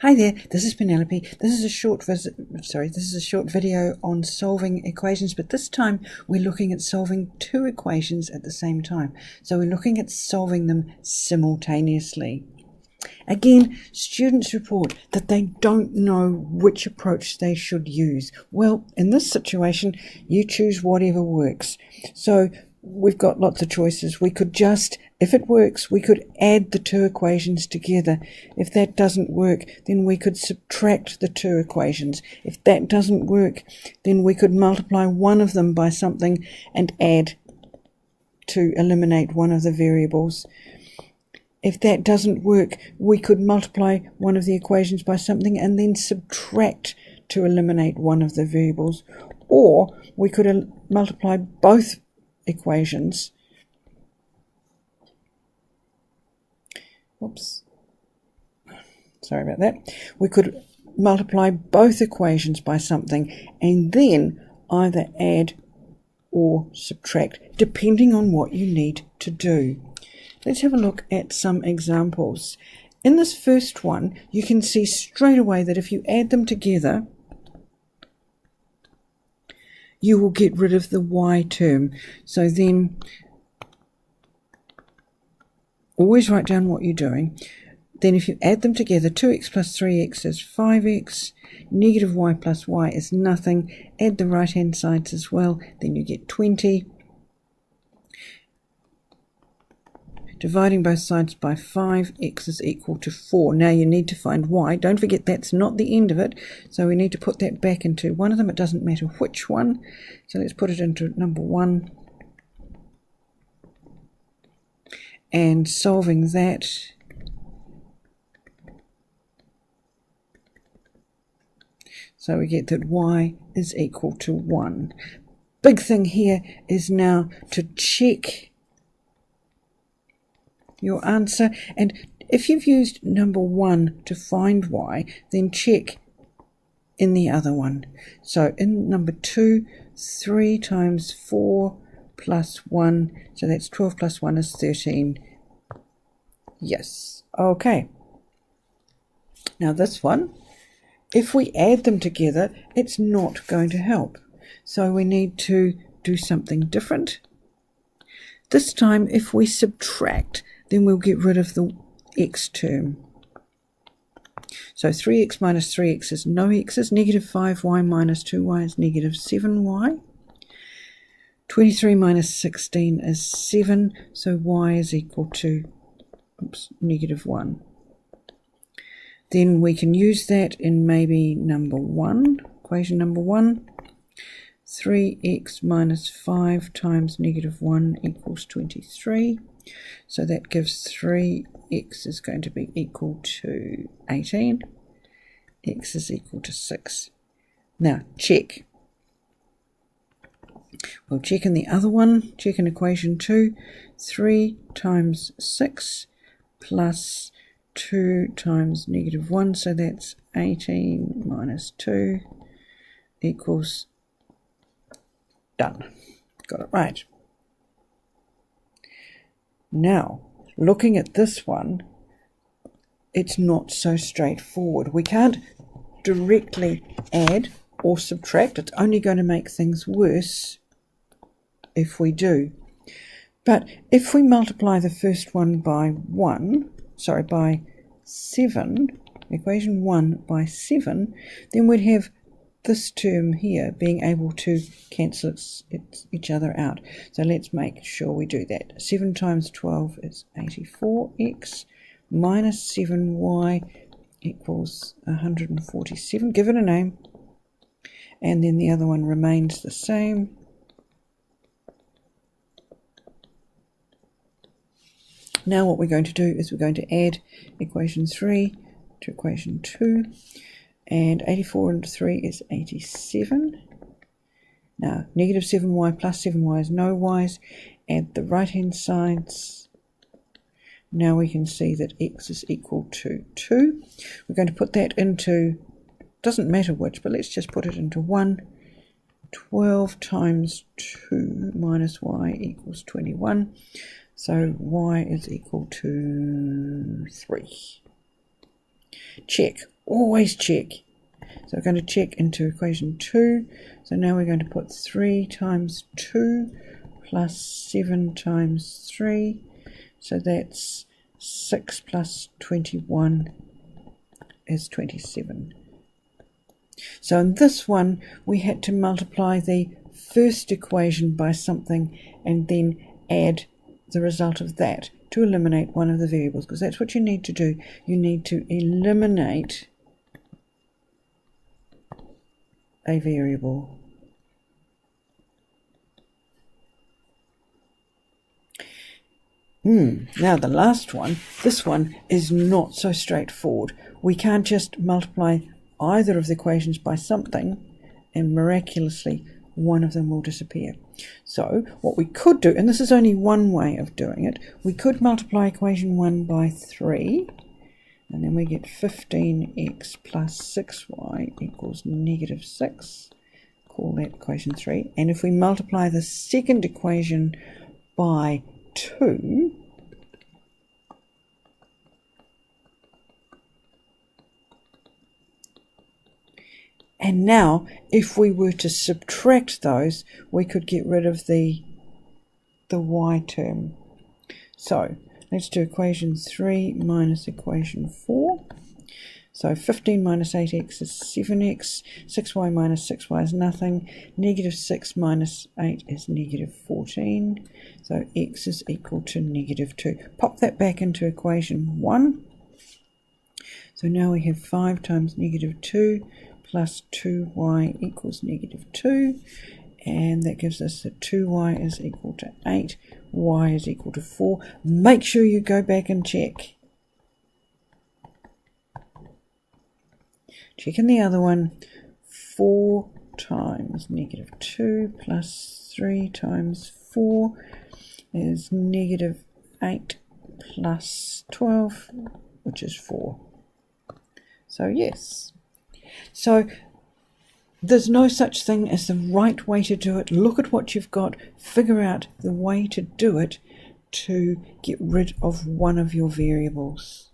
Hi there, this is Penelope. This is a short video on solving equations, but this time we're looking at solving two equations at the same time. So we're looking at solving them simultaneously. Again, students report that they don't know which approach they should use. Well, in this situation, you choose whatever works. So we've got lots of choices. We could just, if it works, we could add the two equations together. If that doesn't work, then we could subtract the two equations. If that doesn't work, then we could multiply one of them by something and add to eliminate one of the variables. If that doesn't work, we could multiply one of the equations by something and then subtract to eliminate one of the variables. Or we could multiply both equations. Oops. Sorry about that. We could multiply both equations by something and then either add or subtract, depending on what you need to do. Let's have a look at some examples. In this first one, you can see straight away that if you add them together, you will get rid of the y term. So then, always write down what you're doing. Then if you add them together, 2x plus 3x is 5x, negative y plus y is nothing. Add the right-hand sides as well, then you get 20. Dividing both sides by 5, x is equal to 4. Now you need to find y. Don't forget that's not the end of it, so we need to put that back into one of them. It doesn't matter which one. So let's put it into number 1. And solving that, so we get that y is equal to 1. Big thing here is now to check your answer, and if you've used number 1 to find y, then check in the other one. So in number 2, 3 times 4 plus 1, so that's 12 plus 1 is 13. Yes, okay. Now this one, if we add them together, it's not going to help. So we need to do something different. This time, if we subtract, then we'll get rid of the x term. So 3x minus 3x is no x's. Negative 5y minus 2y is negative 7y. 23 minus 16 is 7, so y is equal to negative 1. Then we can use that in maybe number 1, equation number 1. 3x minus 5 times negative 1 equals 23. So that gives 3x is going to be equal to 18. X is equal to 6. Now, check. We'll check in the other one. Check in equation 2. 3 times 6 plus 2 times negative 1. So that's 18 minus 2 equals done. Got it right. Now, looking at this one, it's not so straightforward. We can't directly add or subtract. It's only going to make things worse if we do. But if we multiply the first one by 7, equation 1 by 7, then we'd have this term here being able to cancel each other out. So let's make sure we do that. 7 times 12 is 84x minus 7y equals 147. Give it a name. And then the other one remains the same. Now what we're going to do is we're going to add equation 3 to equation 2. And 84 and 3 is 87. Now, negative 7y plus 7y is no y's. Add the right-hand sides. Now we can see that x is equal to 2. We're going to put that into, doesn't matter which, but let's just put it into 1. 12 times 2 minus y equals 21. So y is equal to 3. Check. always check. So we're going to check into equation 2. So now we're going to put 3 times 2 plus 7 times 3. So that's 6 plus 21 is 27. So in this one, we had to multiply the first equation by something and then add the result of that to eliminate one of the variables, because that's what you need to do. You need to eliminate a variable. Now the last one, this one is not so straightforward. We can't just multiply either of the equations by something and miraculously one of them will disappear. So what we could do, and this is only one way of doing it, we could multiply equation 1 by 3, and then we get 15x plus 6y equals negative 6. Call that equation 3. And if we multiply the second equation by 2, and now if we were to subtract those, we could get rid of the y term. So let's do equation 3 minus equation 4. So 15 minus 8x is 7x, 6y minus 6y is nothing, negative 6 minus 8 is negative 14, so x is equal to negative 2. Pop that back into equation 1. So now we have 5 times negative 2 plus 2y equals negative 2, and that gives us that 2y is equal to 8, y is equal to 4. Make sure you go back and check. Check in the other one. 4 times negative 2 plus 3 times 4 is negative 8 plus 12, which is 4. So yes. So there's no such thing as the right way to do it. Look at what you've got, figure out the way to do it to get rid of one of your variables.